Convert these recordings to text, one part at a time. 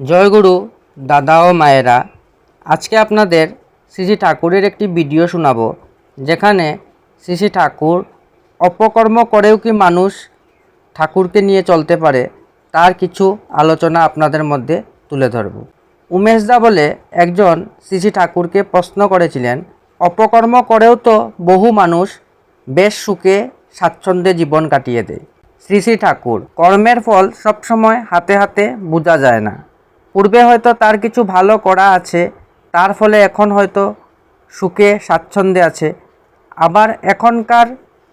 জয়গুরু দাদা ও মায়েরা, আজকে আপনাদের শ্রী ঠাকুরের একটি ভিডিও শোনাবো, যেখানে শ্রী ঠাকুর অপকর্ম করেও কি মানুষ ঠাকুরকে নিয়ে চলতে পারে তার কিছু আলোচনা আপনাদের মধ্যে তুলে ধরব। উমেশদা বলে একজন শ্রী ঠাকুরকে প্রশ্ন করেছিলেন, অপকর্ম করেও তো বহু মানুষ বেশ সুখে স্বাচ্ছন্দ্যে জীবন কাটিয়ে দেয়। শ্রী ঠাকুর, কর্মের ফল সবসময় হাতে হাতে বোঝা যায় না। পূর্বে হয়তো তার কিছু ভালো করা আছে, তার ফলে এখন হয়তো সুখে স্বাচ্ছন্দ্যে আছে, আবার এখনকার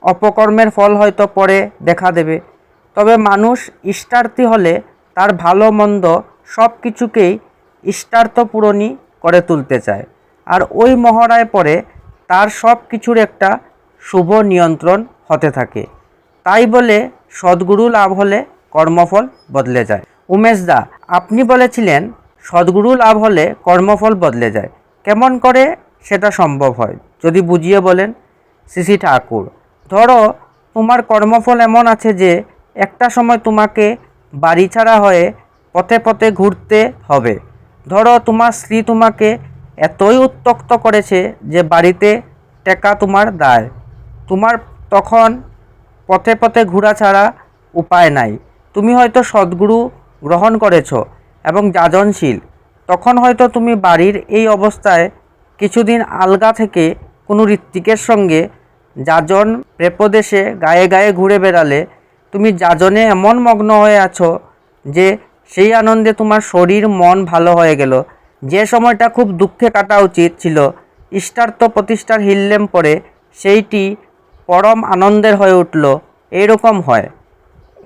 অপকর্মের ফল হয়তো পরে দেখা দেবে। তবে মানুষ ইষ্টার্থী হলে তার ভালো মন্দ সব কিছুকেই ইষ্টার্থ পূরণই করে তুলতে চায়, আর ওই মহড়ায় পরে তার সব কিছুর একটা শুভ নিয়ন্ত্রণ হতে থাকে। তাই বলে সদ্গুরু লাভ হলে কর্মফল বদলে যায়। উমেশদা, আপনি বলেছিলেন সদ্গুরু লাভ হলে কর্মফল বদলে যায়, কেমন করে সেটা সম্ভব হয় যদি বুঝিয়ে বলেন? শ্রী ঠাকুর, ধরো তোমার কর্মফল এমন আছে যে একটা সময় তোমাকে বাড়ি ছাড়া হয়ে পথে পথে ঘুরতে হবে। ধরো তোমার স্ত্রী তোমাকে এতই উত্ত্যক্ত করেছে যে বাড়িতে টেকা তোমার দায়। তোমার তখন পথে পথে ঘোরা ছাড়া উপায় নাই। তুমি হয়তো সদ্গুরু গ্রহণ করেছ এবং যাজনশীল। তখন হয়তো তুমি বাড়ির এই অবস্থায় কিছুদিন আলগা থেকে কোনো ঋত্বিকের সঙ্গে যাজন প্রেপদেশে গায়ে গায়ে ঘুরে বেড়ালে তুমি যাজনে এমন মগ্ন হয়ে আছো যে সেই আনন্দে তোমার শরীর মন ভালো হয়ে গেল। যে সময়টা খুব দুঃখে কাটা উচিত ছিল, ইষ্টার্থ প্রতিষ্ঠার হিল্লেম পরে সেইটি পরম আনন্দের হয়ে উঠল। এইরকম হয়।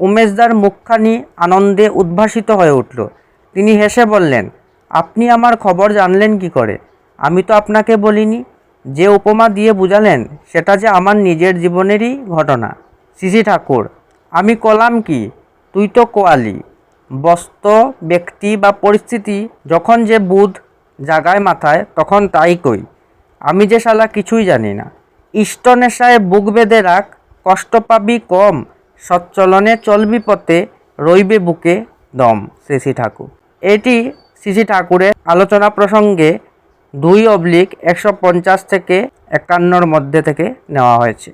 উমেশদার মুখখানি আনন্দে উদ্ভাসিত হয়ে উঠল। তিনি হেসে বললেন, আপনি আমার খবর জানলেন কি করে? আমি তো আপনাকে বলিনি। যে উপমা দিয়ে বুঝালেন সেটা যে আমার নিজের জীবনেরই ঘটনা। শ্রী ঠাকুর, আমি কলাম কি, তুই তো কোয়ালি। বস্তু, ব্যক্তি বা পরিস্থিতি যখন যে বুধ জাগায় মাথায় তখন তাই কই। আমি যে শালা কিছুই জানি না। ইষ্ট নেশায় বুক বেঁধে রাখ, কষ্ট পাবি কম, সচ্চলনে চলবি পথে, রইবে বুকে দম। শ্রী ঠাকুর। এটি শ্রী ঠাকুরের আলোচনা প্রসঙ্গে 2/150 থেকে 51 মধ্যে থেকে নেওয়া হয়েছে।